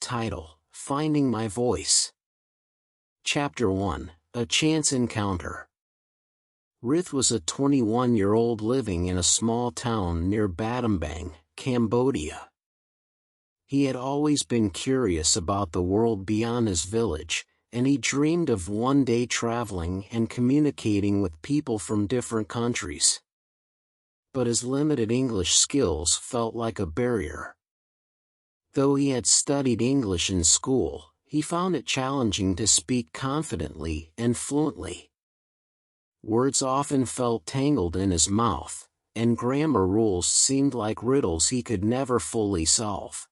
title, Finding My Voice. Chapter 1, A Chance Encounter. Rith was a 21-year-old living in a small town near Battambang, Cambodia. He had always been curious about the world beyond his village, and he dreamed of one day traveling and communicating with people from different countries. But his limited English skills felt like a barrier. Though he had studied English in school, he found it challenging to speak confidently and fluently. Words often felt tangled in his mouth, and grammar rules seemed like riddles he could never fully solve.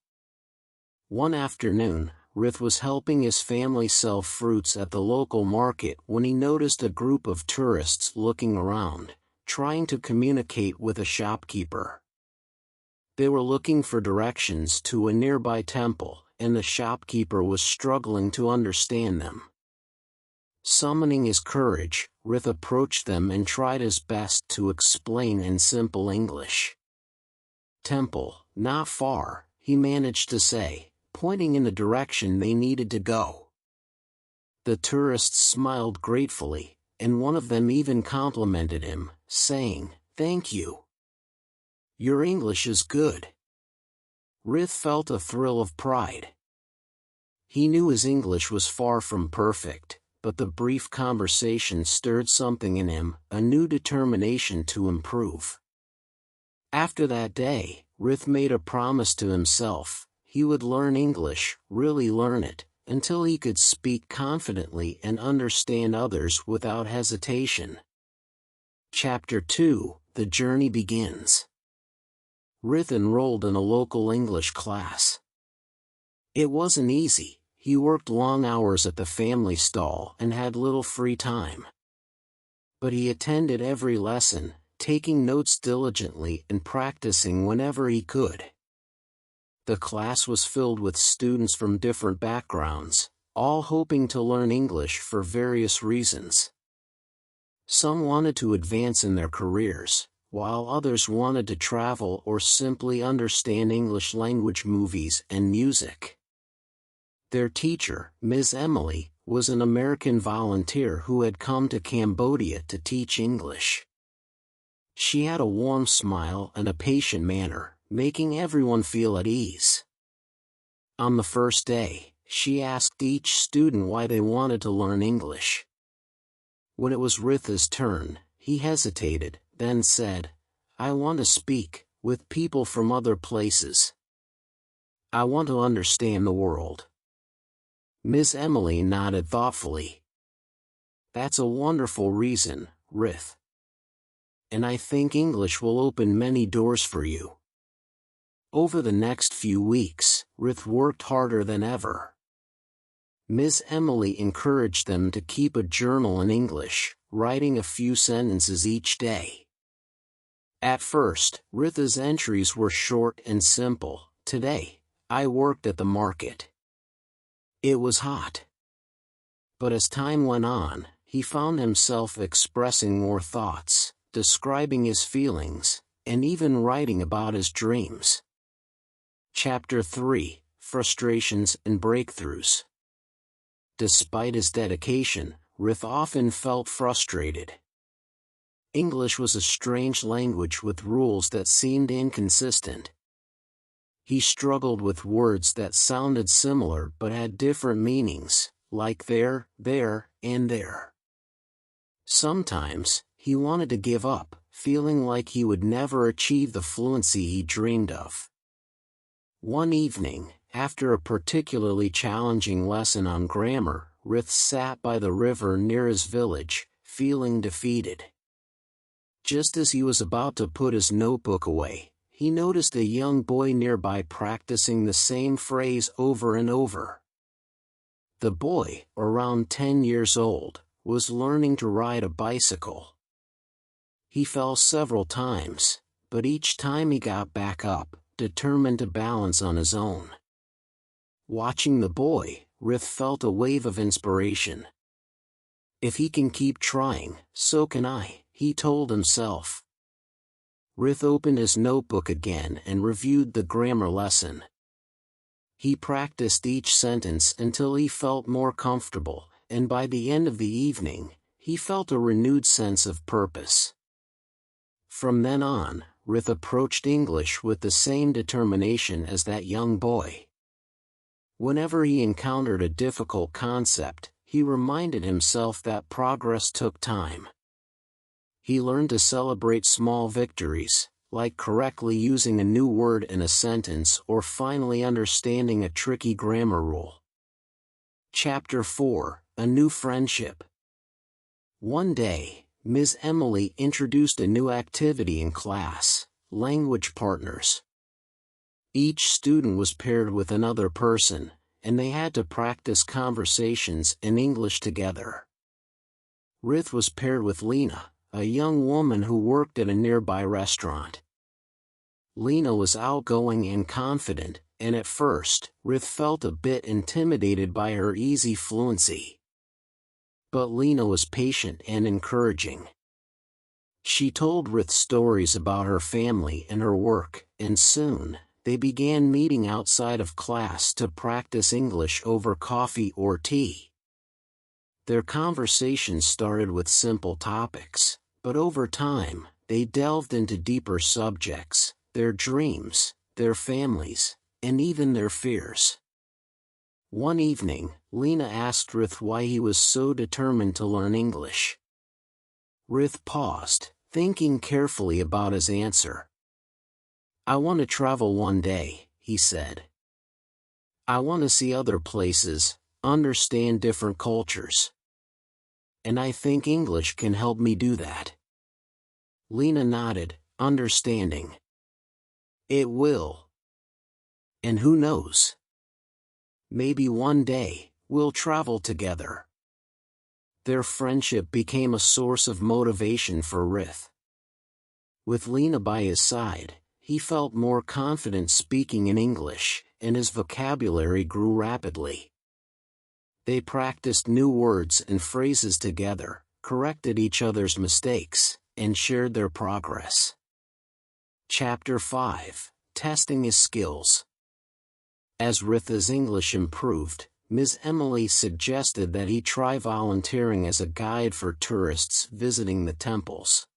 One afternoon, Rith was helping his family sell fruits at the local market when he noticed a group of tourists looking around, trying to communicate with a shopkeeper. They were looking for directions to a nearby temple, and the shopkeeper was struggling to understand them. Summoning his courage, Rith approached them and tried his best to explain in simple English. "Temple, not far," he managed to say, pointing in the direction they needed to go. The tourists smiled gratefully, and one of them even complimented him, saying, "Thank you. Your English is good." Rith felt a thrill of pride. He knew his English was far from perfect, but the brief conversation stirred something in him, a new determination to improve. After that day, Rith made a promise to himself: he would learn English, really learn it, until he could speak confidently and understand others without hesitation. Chapter 2, The Journey Begins. Rith enrolled in a local English class. It wasn't easy. He worked long hours at the family stall and had little free time. But he attended every lesson, taking notes diligently and practicing whenever he could. The class was filled with students from different backgrounds, all hoping to learn English for various reasons. Some wanted to advance in their careers, while others wanted to travel or simply understand English language movies and music. Their teacher, Ms. Emily, was an American volunteer who had come to Cambodia to teach English. She had a warm smile and a patient manner, making everyone feel at ease. On the first day, she asked each student why they wanted to learn English. When it was Rith's turn, he hesitated, then said, "I want to speak with people from other places. I want to understand the world." Miss Emily nodded thoughtfully. "That's a wonderful reason, Rith. And I think English will open many doors for you." Over the next few weeks, Rith worked harder than ever. Miss Emily encouraged them to keep a journal in English, writing a few sentences each day. At first, Rith's entries were short and simple. "Today, I worked at the market. It was hot." But as time went on, he found himself expressing more thoughts, describing his feelings, and even writing about his dreams. Chapter 3, Frustrations and Breakthroughs. Despite his dedication, Rith often felt frustrated. English was a strange language with rules that seemed inconsistent. He struggled with words that sounded similar but had different meanings, like there, and there. Sometimes, he wanted to give up, feeling like he would never achieve the fluency he dreamed of. One evening, after a particularly challenging lesson on grammar, Rith sat by the river near his village, feeling defeated. Just as he was about to put his notebook away, he noticed a young boy nearby practicing the same phrase over and over. The boy, around 10 years old, was learning to ride a bicycle. He fell several times, but each time he got back up, determined to balance on his own. Watching the boy, Rith felt a wave of inspiration. "If he can keep trying, so can I," he told himself. Rith opened his notebook again and reviewed the grammar lesson. He practiced each sentence until he felt more comfortable, and by the end of the evening, he felt a renewed sense of purpose. From then on, Rith approached English with the same determination as that young boy. Whenever he encountered a difficult concept, he reminded himself that progress took time. He learned to celebrate small victories, like correctly using a new word in a sentence or finally understanding a tricky grammar rule. Chapter 4: A New Friendship. One day, Ms. Emily introduced a new activity in class: language partners. Each student was paired with another person, and they had to practice conversations in English together. Rith was paired with Lena, a young woman who worked at a nearby restaurant. Lena was outgoing and confident, and at first, Rith felt a bit intimidated by her easy fluency. But Lena was patient and encouraging. She told Rith stories about her family and her work, and soon, they began meeting outside of class to practice English over coffee or tea. Their conversations started with simple topics, but over time, they delved into deeper subjects: their dreams, their families, and even their fears. One evening, Lena asked Rith why he was so determined to learn English. Rith paused, thinking carefully about his answer. "I want to travel one day," he said. "I want to see other places, understand different cultures. And I think English can help me do that." Lena nodded, understanding. "It will. And who knows? Maybe one day, we'll travel together." Their friendship became a source of motivation for Rith. With Lena by his side, he felt more confident speaking in English, and his vocabulary grew rapidly. They practiced new words and phrases together, corrected each other's mistakes, and shared their progress. Chapter 5: Testing His Skills. As Rith's English improved, Ms. Emily suggested that he try volunteering as a guide for tourists visiting the temples.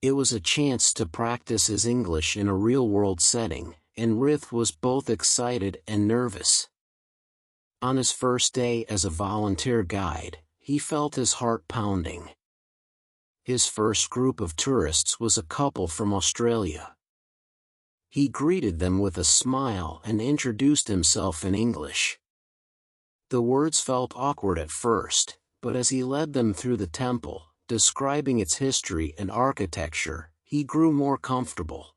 It was a chance to practice his English in a real-world setting, and Rith was both excited and nervous. On his first day as a volunteer guide, he felt his heart pounding. His first group of tourists was a couple from Australia. He greeted them with a smile and introduced himself in English. The words felt awkward at first, but as he led them through the temple, describing its history and architecture, he grew more comfortable.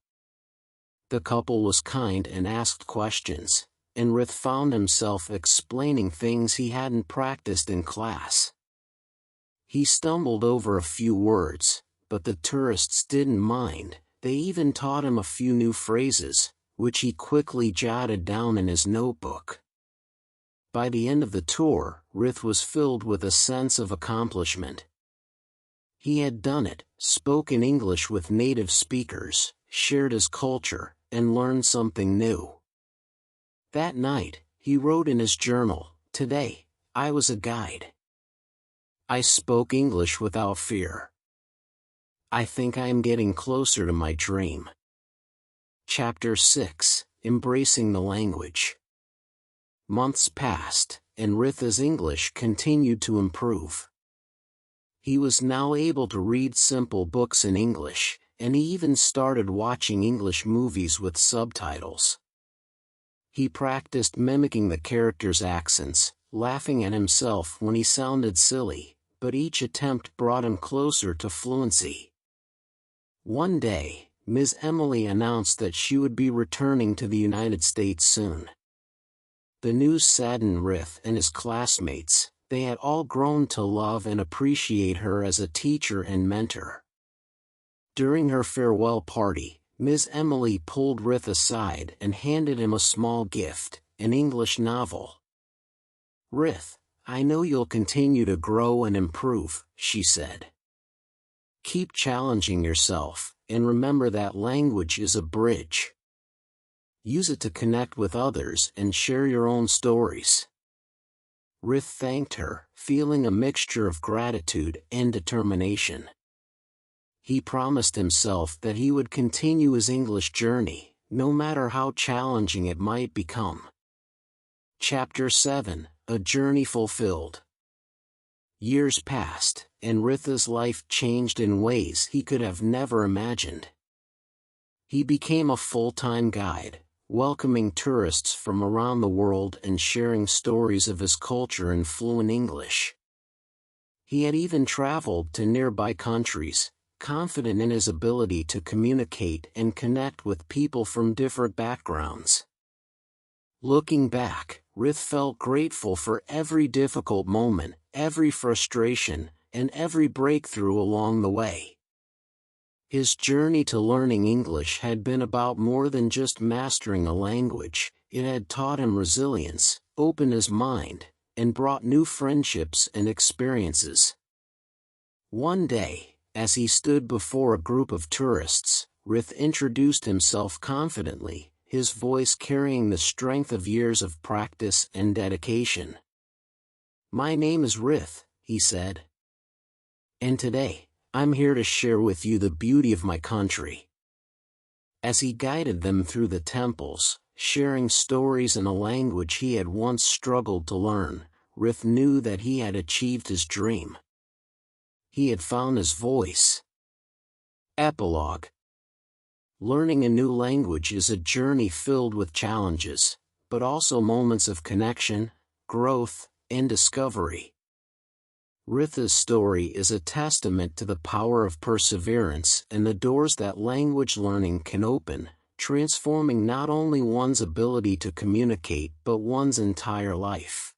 The couple was kind and asked questions, and Rith found himself explaining things he hadn't practiced in class. He stumbled over a few words, but the tourists didn't mind. They even taught him a few new phrases, which he quickly jotted down in his notebook. By the end of the tour, Rith was filled with a sense of accomplishment. He had done it, spoken English with native speakers, shared his culture, and learned something new. That night, he wrote in his journal, "Today, I was a guide. I spoke English without fear. I think I am getting closer to my dream." Chapter 6: Embracing the Language. Months passed, and Rith's English continued to improve. He was now able to read simple books in English, and he even started watching English movies with subtitles. He practiced mimicking the characters' accents, laughing at himself when he sounded silly, but each attempt brought him closer to fluency. One day, Ms. Emily announced that she would be returning to the United States soon. The news saddened Rith and his classmates. They had all grown to love and appreciate her as a teacher and mentor. During her farewell party, Ms. Emily pulled Rith aside and handed him a small gift, an English novel. "Rith, I know you'll continue to grow and improve," she said. "Keep challenging yourself, and remember that language is a bridge." Use it to connect with others and share your own stories. Rith thanked her, feeling a mixture of gratitude and determination. He promised himself that he would continue his English journey, no matter how challenging it might become. Chapter 7: A Journey Fulfilled. Years passed, and Ritha's life changed in ways he could have never imagined. He became a full-time guide, welcoming tourists from around the world and sharing stories of his culture in fluent English. He had even traveled to nearby countries, confident in his ability to communicate and connect with people from different backgrounds. Looking back, Rith felt grateful for every difficult moment, every frustration, and every breakthrough along the way. His journey to learning English had been about more than just mastering a language. It had taught him resilience, opened his mind, and brought new friendships and experiences. One day, as he stood before a group of tourists, Rith introduced himself confidently, his voice carrying the strength of years of practice and dedication. "My name is Rith," he said. "And today, I'm here to share with you the beauty of my country." As he guided them through the temples, sharing stories in a language he had once struggled to learn, Rith knew that he had achieved his dream. He had found his voice. Epilogue. Learning a new language is a journey filled with challenges, but also moments of connection, growth, and discovery. Ritha's story is a testament to the power of perseverance and the doors that language learning can open, transforming not only one's ability to communicate but one's entire life.